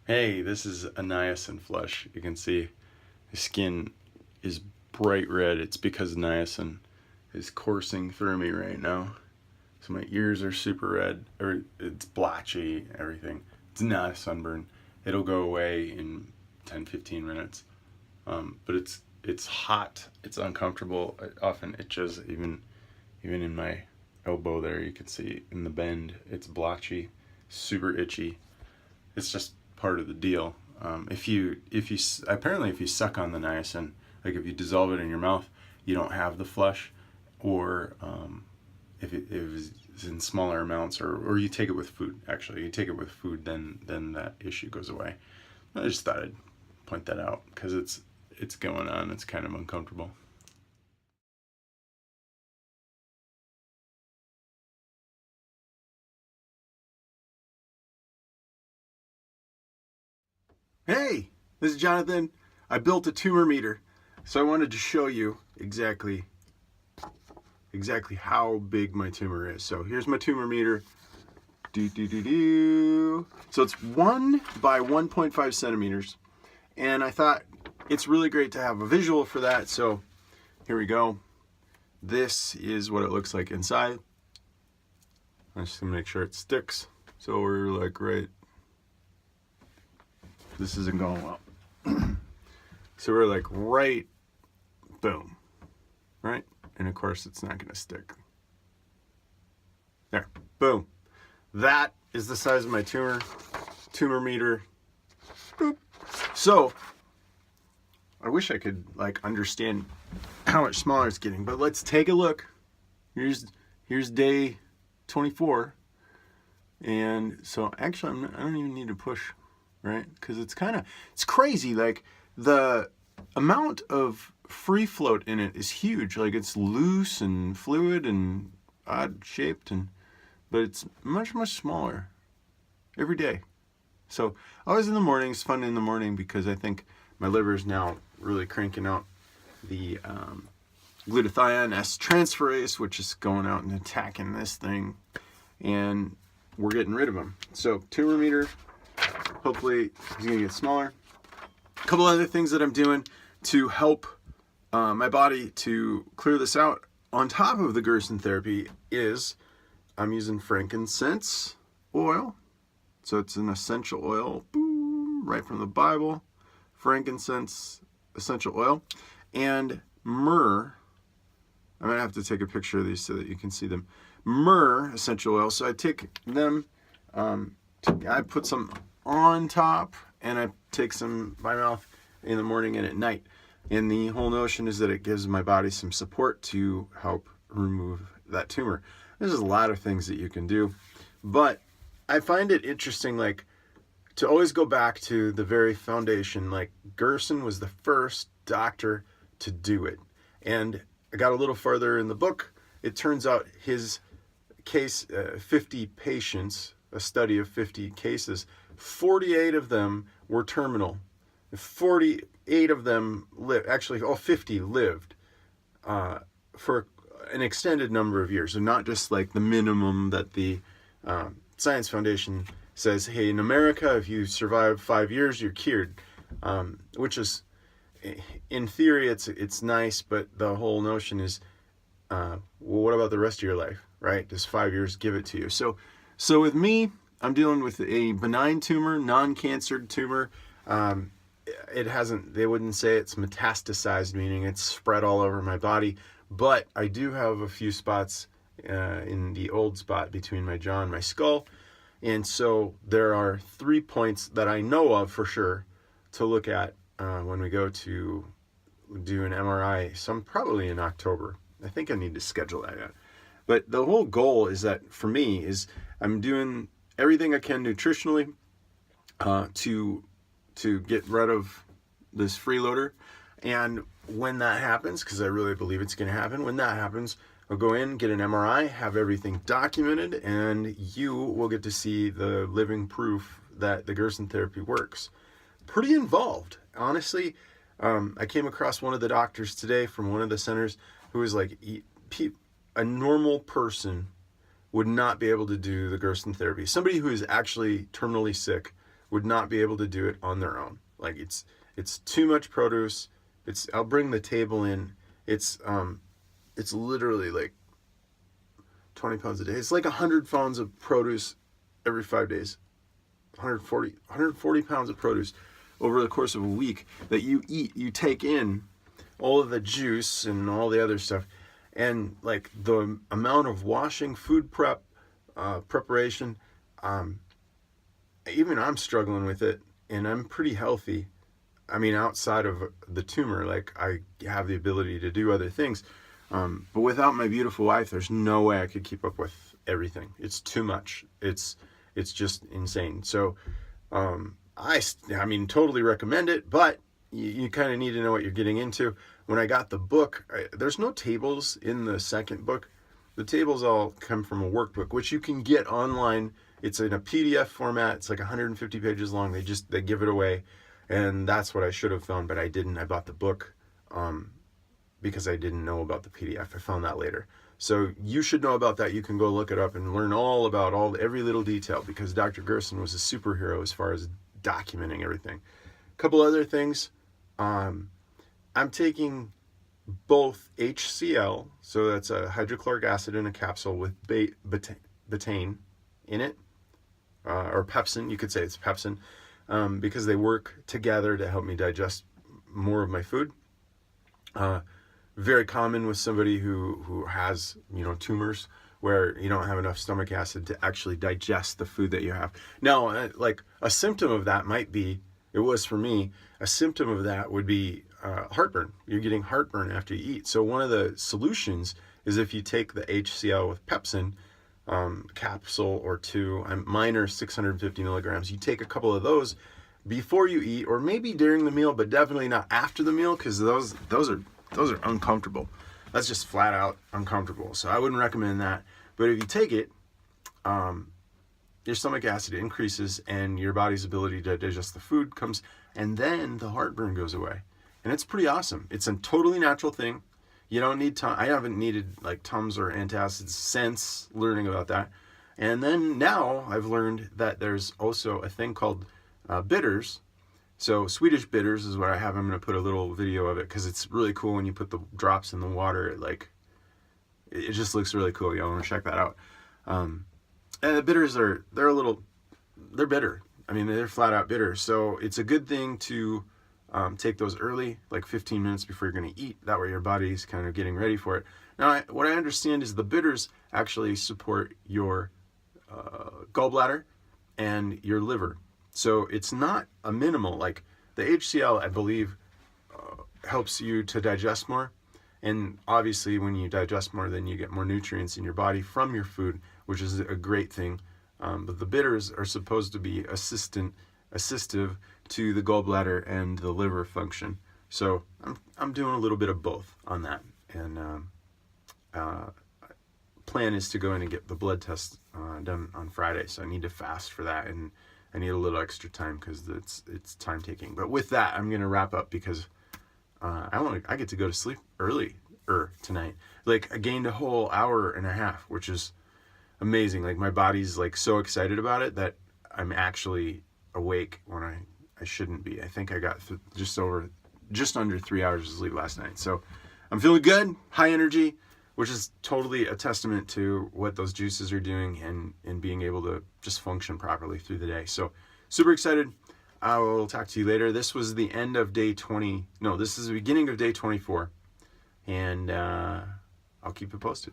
Hey, this is a niacin flush. You can see the skin is bright red. It's because niacin is coursing through me right now. So my ears are super red, or it's blotchy, everything. It's not a sunburn. It'll go away in 10-15 minutes. But it's hot. It's uncomfortable. It often itches, even in my elbow there. You can see in the bend, it's blotchy, super itchy. It's just part of the deal. Apparently if you suck on the niacin, like if you dissolve it in your mouth, you don't have the flush, or if it's in smaller amounts, or you take it with food. Actually, you take it with food, then that issue goes away. I just thought I'd point that out because it's going on. It's kind of uncomfortable. Hey, this is Jonathan. I built a tumor meter, so I wanted to show you exactly how big my tumor is. So here's my tumor meter. So it's 1 by 1.5 centimeters, and I thought it's really great to have a visual for that. So here we go. This is what it looks like inside. I'm just gonna make sure it sticks. So we're like right. This isn't going well. So we're like right, boom, right? And of course it's not gonna stick. There, boom. That is the size of my tumor meter. Boop. So I wish I could like understand how much smaller it's getting, but let's take a look. Here's day 24. And so actually I don't even need to push, right? Because it's crazy. Like the amount of free float in it is huge. Like it's loose and fluid and odd shaped, but it's much smaller every day. So always in the morning, it's fun in the morning because I think my liver is now really cranking out the glutathione S transferase, which is going out and attacking this thing, and we're getting rid of them. So tumor meter, hopefully he's gonna get smaller. A couple other things that I'm doing to help my body to clear this out on top of the Gerson therapy is I'm using frankincense oil. So it's an essential oil, boom, right from the Bible. Frankincense essential oil and myrrh. I'm gonna have to take a picture of these so that you can see them. Myrrh essential oil. So I take them, I put some on top, and I take some by mouth in the morning and at night. And the whole notion is that it gives my body some support to help remove that tumor. There's a lot of things that you can do, but I find it interesting, like, to always go back to the very foundation. Like Gerson was the first doctor to do it. And I got a little further in the book. It turns out his case, 50 patients, a study of 50 cases, 48 of them were terminal. 48 of them lived, actually all 50 lived for an extended number of years. So not just like the minimum that the Science Foundation says, hey, in America, if you survive 5 years, you're cured, which is, in theory, it's nice, but the whole notion is, well, what about the rest of your life, right? Does 5 years give it to you? So with me, I'm dealing with a benign tumor, non-cancered tumor. They wouldn't say it's metastasized, meaning it's spread all over my body, but I do have a few spots in the old spot between my jaw and my skull. And so there are 3 points that I know of for sure to look at when we go to do an MRI, probably in October. I think I need to schedule that yet. But the whole goal is that for me is I'm doing everything I can nutritionally to get rid of this freeloader. And when that happens, because I really believe it's going to happen, when that happens, I'll go in, get an MRI, have everything documented, and you will get to see the living proof that the Gerson therapy works. Pretty involved, honestly. I came across one of the doctors today from one of the centers who was like, a normal person would not be able to do the Gerson therapy. Somebody who is actually terminally sick would not be able to do it on their own. Like it's too much produce. I'll bring the table in. It's literally like 20 pounds a day. It's like 100 pounds of produce every 5 days. 140 pounds of produce over the course of a week that you eat. You take in all of the juice and all the other stuff, and like the amount of washing, food prep, preparation, even I'm struggling with it, and I'm pretty healthy. I mean, outside of the tumor, like I have the ability to do other things, but without my beautiful wife, there's no way I could keep up with everything. It's too much. It's just insane. So I mean, totally recommend it, but you kind of need to know what you're getting into. When I got the book, there's no tables in the second book. The tables all come from a workbook, which you can get online. It's in a PDF format. It's like 150 pages long. They give it away. And that's what I should have found, but I didn't. I bought the book because I didn't know about the PDF. I found that later. So you should know about that. You can go look it up and learn all about every little detail, because Dr. Gerson was a superhero as far as documenting everything. A couple other things. I'm taking both HCl, so that's a hydrochloric acid in a capsule with betaine in it, or pepsin. You could say it's pepsin, because they work together to help me digest more of my food. Very common with somebody who has, tumors, where you don't have enough stomach acid to actually digest the food that you have. Now, like a symptom of that might be, it was for me, a symptom of that would be heartburn. You're getting heartburn after you eat. So one of the solutions is if you take the HCl with pepsin, capsule or two, mine are 650 milligrams. You take a couple of those before you eat, or maybe during the meal, but definitely not after the meal, because those are uncomfortable. That's just flat out uncomfortable. So I wouldn't recommend that. But if you take it, your stomach acid increases and your body's ability to digest the food comes, and then the heartburn goes away. And it's pretty awesome. It's a totally natural thing. You don't need I haven't needed like Tums or antacids since learning about that. And then now I've learned that there's also a thing called bitters. So Swedish bitters is what I have. I'm going to put a little video of it because it's really cool when you put the drops in the water. It just looks really cool. Y'all want to check that out. And the bitters they're bitter. I mean, they're flat out bitter. So it's a good thing to take those early, like 15 minutes before you're going to eat. That way your body's kind of getting ready for it. Now, what I understand is the bitters actually support your gallbladder and your liver. So it's not a minimal, like the HCl, I believe, helps you to digest more. And obviously when you digest more, then you get more nutrients in your body from your food, which is a great thing. But the bitters are supposed to be assistive to the gallbladder and the liver function. So I'm doing a little bit of both on that. And plan is to go in and get the blood test done on Friday. So I need to fast for that, and I need a little extra time because it's time taking. But with that, I'm gonna wrap up because I get to go to sleep early tonight. Like I gained a whole hour and a half, which is amazing. Like my body's like so excited about it that I'm actually awake when I shouldn't be. I think I got just under 3 hours of sleep last night. So I'm feeling good, high energy, which is totally a testament to what those juices are doing and being able to just function properly through the day. So super excited. I will talk to you later. This was the end of day 20. No, this is the beginning of day 24. And I'll keep you posted.